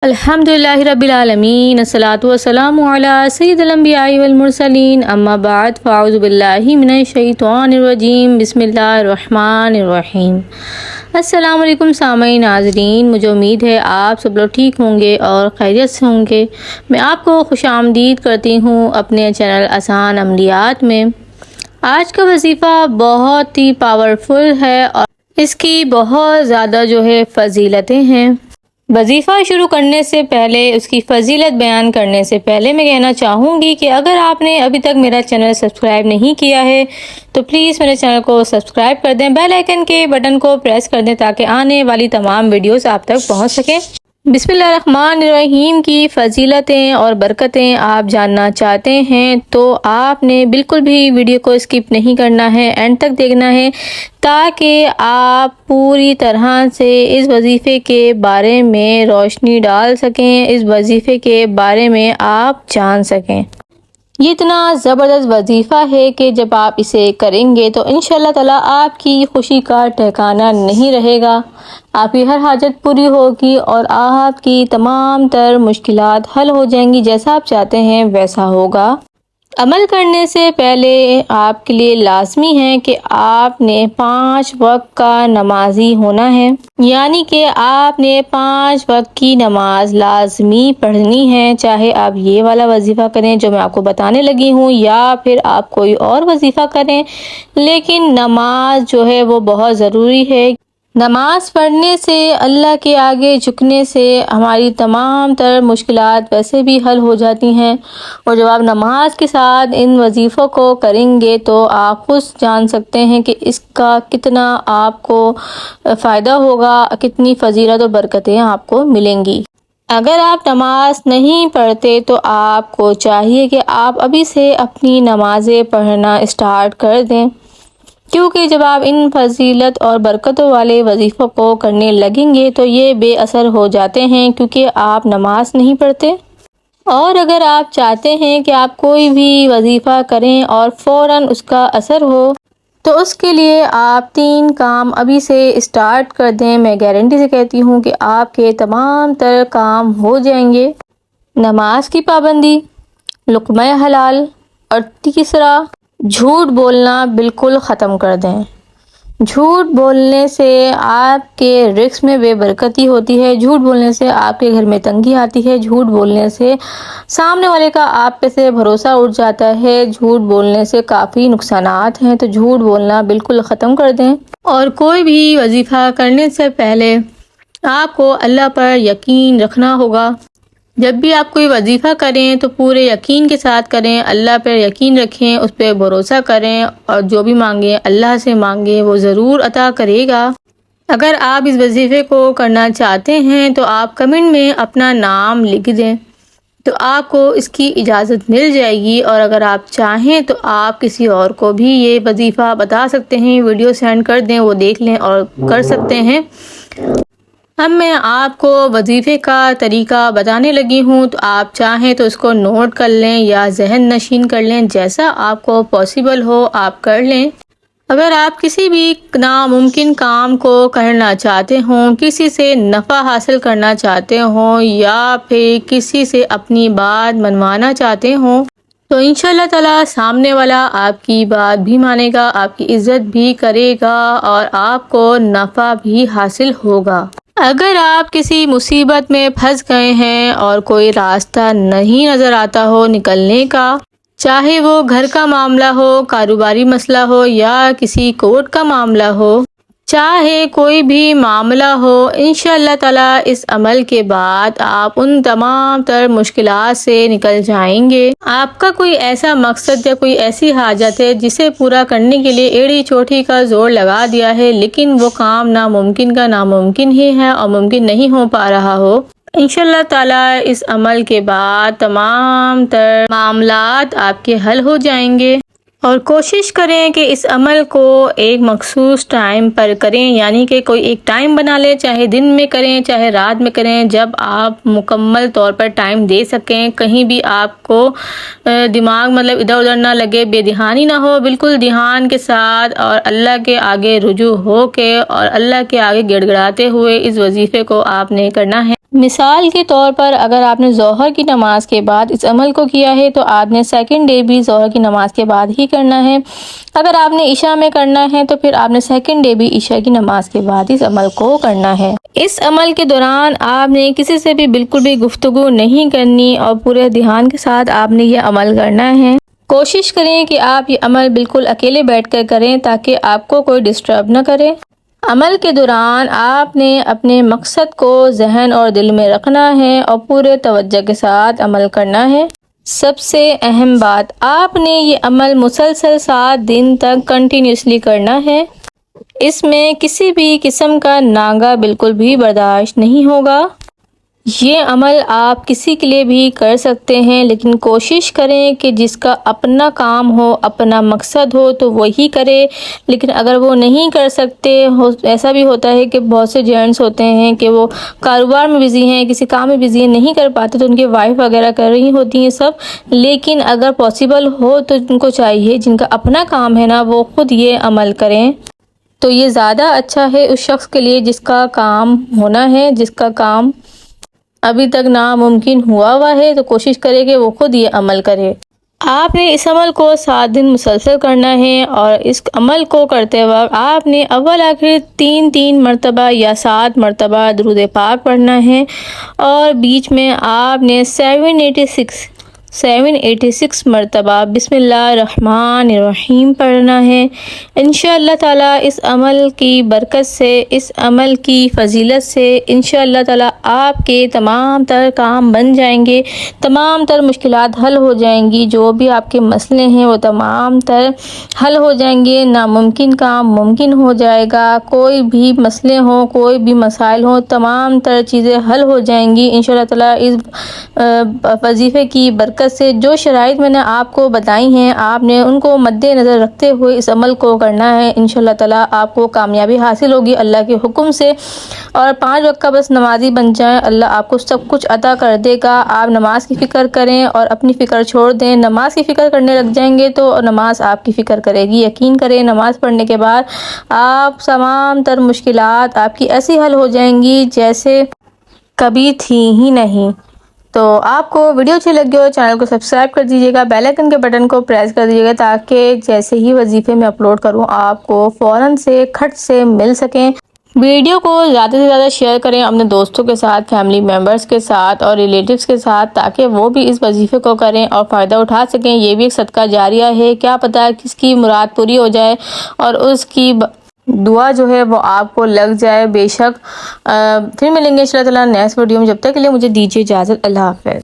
الحمدللہ رب العالمین الصلاۃ والسلام علی سید الانبیاء والمرسلین اما بعد فاعوذ باللہ من الشیطان الرجیم بسم اللہ الرحمن الرحیم۔ السلام علیکم سامعین ناظرین، مجھے امید ہے آپ سب لوگ ٹھیک ہوں گے اور خیریت سے ہوں گے۔ میں آپ کو خوش آمدید کرتی ہوں اپنے چینل آسان عملیات میں۔ آج کا وظیفہ بہت ہی پاورفل ہے اور اس کی بہت زیادہ فضیلتیں ہیں۔ وظیفہ شروع کرنے سے پہلے، اس کی فضیلت بیان کرنے سے پہلے میں کہنا چاہوں گی کہ اگر آپ نے ابھی تک میرا چینل سبسکرائب نہیں کیا ہے تو پلیز میرے چینل کو سبسکرائب کر دیں، بیل آئیکن کے بٹن کو پریس کر دیں تاکہ آنے والی تمام ویڈیوز آپ تک پہنچ سکیں۔ بسم اللہ الرحمن الرحیم کی فضیلتیں اور برکتیں آپ جاننا چاہتے ہیں تو آپ نے بالکل بھی ویڈیو کو اسکپ نہیں کرنا ہے، اینڈ تک دیکھنا ہے تاکہ آپ پوری طرح سے اس وظیفے کے بارے میں روشنی ڈال سکیں، اس وظیفے کے بارے میں آپ جان سکیں۔ یہ اتنا زبردست وظیفہ ہے کہ جب آپ اسے کریں گے تو انشاءاللہ تعالی آپ کی خوشی کا ٹھکانہ نہیں رہے گا، آپ کی ہر حاجت پوری ہوگی اور آپ کی تمام تر مشکلات حل ہو جائیں گی، جیسا آپ چاہتے ہیں ویسا ہوگا۔ عمل کرنے سے پہلے آپ کے لیے لازمی ہے کہ آپ نے 5 وقت کا نمازی ہونا ہے، یعنی کہ آپ نے 5 وقت کی نماز لازمی پڑھنی ہے، چاہے آپ یہ والا وظیفہ کریں جو میں آپ کو بتانے لگی ہوں یا پھر آپ کوئی اور وظیفہ کریں، لیکن نماز وہ بہت ضروری ہے۔ نماز پڑھنے سے، اللہ کے آگے جھکنے سے ہماری تمام تر مشکلات ویسے بھی حل ہو جاتی ہیں، اور جب آپ نماز کے ساتھ ان وظیفوں کو کریں گے تو آپ خود جان سکتے ہیں کہ اس کا کتنا آپ کو فائدہ ہوگا، کتنی فضیلت و برکتیں آپ کو ملیں گی۔ اگر آپ نماز نہیں پڑھتے تو آپ کو چاہیے کہ آپ ابھی سے اپنی نمازیں پڑھنا اسٹارٹ کر دیں، کیونکہ جب آپ ان فضیلت اور برکتوں والے وظیفوں کو کرنے لگیں گے تو یہ بے اثر ہو جاتے ہیں کیونکہ آپ نماز نہیں پڑھتے۔ اور اگر آپ چاہتے ہیں کہ آپ کوئی بھی وظیفہ کریں اور فوراً اس کا اثر ہو تو اس کے لیے آپ 3 کام ابھی سے اسٹارٹ کر دیں۔ میں گارنٹی سے کہتی ہوں کہ آپ کے تمام تر کام ہو جائیں گے۔ نماز کی پابندی، لقمہ حلال، اور تیسرا جھوٹ بولنا بالکل ختم کر دیں۔ جھوٹ بولنے سے آپ کے رزق میں بے برکتی ہوتی ہے، جھوٹ بولنے سے آپ کے گھر میں تنگی آتی ہے، جھوٹ بولنے سے سامنے والے کا آپ پہ سے بھروسہ اٹھ جاتا ہے، جھوٹ بولنے سے کافی نقصانات ہیں، تو جھوٹ بولنا بالکل ختم کر دیں۔ اور کوئی بھی وظیفہ کرنے سے پہلے آپ کو اللہ پر یقین رکھنا ہوگا۔ جب بھی آپ کوئی وظیفہ کریں تو پورے یقین کے ساتھ کریں، اللہ پر یقین رکھیں، اس پہ بھروسہ کریں اور جو بھی مانگیں اللہ سے مانگیں، وہ ضرور عطا کرے گا۔ اگر آپ اس وظیفے کو کرنا چاہتے ہیں تو آپ کمنٹ میں اپنا نام لکھ دیں تو آپ کو اس کی اجازت مل جائے گی، اور اگر آپ چاہیں تو آپ کسی اور کو بھی یہ وظیفہ بتا سکتے ہیں، ویڈیو سینڈ کر دیں، وہ دیکھ لیں اور کر سکتے ہیں۔ اب میں آپ کو وظیفے کا طریقہ بتانے لگی ہوں، تو آپ چاہیں تو اس کو نوٹ کر لیں یا ذہن نشین کر لیں، جیسا آپ کو پاسبل ہو آپ کر لیں۔ اگر آپ کسی بھی ناممکن کام کو کرنا چاہتے ہوں، کسی سے نفع حاصل کرنا چاہتے ہوں یا پھر کسی سے اپنی بات منوانا چاہتے ہوں تو انشاءاللہ تعالی سامنے والا آپ کی بات بھی مانے گا، آپ کی عزت بھی کرے گا اور آپ کو نفع بھی حاصل ہوگا۔ اگر آپ کسی مصیبت میں پھنس گئے ہیں اور کوئی راستہ نہیں نظر آتا ہو نکلنے کا، چاہے وہ گھر کا معاملہ ہو، کاروباری مسئلہ ہو یا کسی کورٹ کا معاملہ ہو، چاہے کوئی بھی معاملہ ہو، انشاءاللہ تعالی اس عمل کے بعد آپ ان تمام تر مشکلات سے نکل جائیں گے۔ آپ کا کوئی ایسا مقصد یا کوئی ایسی حاجت ہے جسے پورا کرنے کے لیے ایڑی چوٹی کا زور لگا دیا ہے، لیکن وہ کام ناممکن کا ناممکن ہی ہے اور ممکن نہیں ہو پا رہا ہو، انشاءاللہ تعالی اس عمل کے بعد تمام تر معاملات آپ کے حل ہو جائیں گے۔ اور کوشش کریں کہ اس عمل کو ایک مخصوص ٹائم پر کریں، یعنی کہ کوئی ایک ٹائم بنا لیں، چاہے دن میں کریں چاہے رات میں کریں، جب آپ مکمل طور پر ٹائم دے سکیں، کہیں بھی آپ کو دماغ ادھر ادھر نہ لگے، بے دھیانی نہ ہو، بالکل دھیان کے ساتھ اور اللہ کے آگے رجوع ہو کے اور اللہ کے آگے گڑ گڑاتے ہوئے اس وظیفے کو آپ نے کرنا ہے۔ مثال کے طور پر اگر آپ نے ظہر کی نماز کے بعد اس عمل کو کیا ہے تو آپ نے سیکنڈ ڈے بھی ظہر کی نماز کے بعد ہی کرنا ہے۔ اگر آپ نے عشاء میں کرنا ہے تو پھر آپ نے سیکنڈ ڈے بھی عشاء کی نماز کے بعد اس عمل کو کرنا ہے۔ اس عمل کے دوران آپ نے کسی سے بھی بالکل بھی گفتگو نہیں کرنی اور پورے دھیان کے ساتھ آپ نے یہ عمل کرنا ہے۔ کوشش کریں کہ آپ یہ عمل بالکل اکیلے بیٹھ کر کریں تاکہ آپ کو کوئی ڈسٹرب نہ کرے۔ عمل کے دوران آپ نے اپنے مقصد کو ذہن اور دل میں رکھنا ہے اور پورے توجہ کے ساتھ عمل کرنا ہے۔ سب سے اہم بات، آپ نے یہ عمل مسلسل 7 دن تک کنٹینیوسلی کرنا ہے۔ اس میں کسی بھی قسم کا ناغہ بالکل بھی برداشت نہیں ہوگا۔ یہ عمل آپ کسی کے لیے بھی کر سکتے ہیں، لیکن کوشش کریں کہ جس کا اپنا کام ہو، اپنا مقصد ہو تو وہی کرے۔ لیکن اگر وہ نہیں کر سکتے، ایسا بھی ہوتا ہے کہ بہت سے جینٹس ہوتے ہیں کہ وہ کاروبار میں بزی ہیں، کسی کام میں بزی ہیں، نہیں کر پاتے تو ان کی وائف وغیرہ کر رہی ہوتی ہیں سب۔ لیکن اگر پاسبل ہو تو ان کو چاہیے جن کا اپنا کام ہے نا وہ خود یہ عمل کریں، تو یہ زیادہ اچھا ہے اس شخص کے لیے جس کا کام ہونا ہے، جس کا کام ابھی تک ناممکن ہوا ہے، تو کوشش کرے کہ وہ خود یہ عمل کرے۔ آپ نے اس عمل کو 7 دن مسلسل کرنا ہے اور اس عمل کو کرتے وقت آپ نے اول آخر 3 مرتبہ یا 7 مرتبہ درود پاک پڑھنا ہے اور بیچ میں آپ نے 786 مرتبہ بسم اللہ الرحمن الرحیم پڑھنا ہے۔ انشاءاللہ تعالیٰ اس عمل کی برکت سے، اس عمل کی فضیلت سے انشاءاللہ تعالیٰ آپ کے تمام تر کام بن جائیں گے، تمام تر مشکلات حل ہو جائیں گی، جو بھی آپ کے مسئلے ہیں وہ تمام تر حل ہو جائیں گے، ناممکن کام ممکن ہو جائے گا، کوئی بھی مسئلے ہوں، کوئی بھی مسائل ہوں، تمام تر چیزیں حل ہو جائیں گی انشاءاللہ تعالیٰ اس وظیفے کی برکت سے۔ جو شرائط میں نے آپ کو بتائی ہیں آپ نے ان کو مد نظر رکھتے ہوئے اس عمل کو کرنا ہے، انشاءاللہ تعالیٰ آپ کو کامیابی حاصل ہوگی اللہ کے حکم سے۔ اور 5 وقت کا بس نمازی بن جائیں، اللہ آپ کو سب کچھ عطا کر دے گا۔ آپ نماز کی فکر کریں اور اپنی فکر چھوڑ دیں، نماز کی فکر کرنے لگ جائیں گے تو نماز آپ کی فکر کرے گی۔ یقین کریں نماز پڑھنے کے بعد آپ تمام تر مشکلات آپ کی ایسی حل ہو جائیں گی جیسے کبھی تھی ہی نہیں۔ تو آپ کو ویڈیو اچھی لگی ہو چینل کو سبسکرائب کر دیجیے گا، بیل آئیکن کے بٹن کو پریس کر دیجیے گا تاکہ جیسے ہی وظیفے میں اپلوڈ کروں آپ کو فوراً سے کھٹ سے مل سکیں۔ ویڈیو کو زیادہ سے زیادہ شیئر کریں اپنے دوستوں کے ساتھ، فیملی ممبرز کے ساتھ اور ریلیٹیوز کے ساتھ، تاکہ وہ بھی اس وظیفے کو کریں اور فائدہ اٹھا سکیں۔ یہ بھی ایک صدقہ جاریہ ہے، کیا پتہ کس کی مراد پوری ہو جائے اور اس کی دعا جو ہے وہ آپ کو لگ جائے بے شک۔ پھر ملیں گے انشاءاللہ تعالیٰ نیکسٹ ویڈیو میں، جب تک کے لیے مجھے دیجیے اجازت، اللہ حافظ۔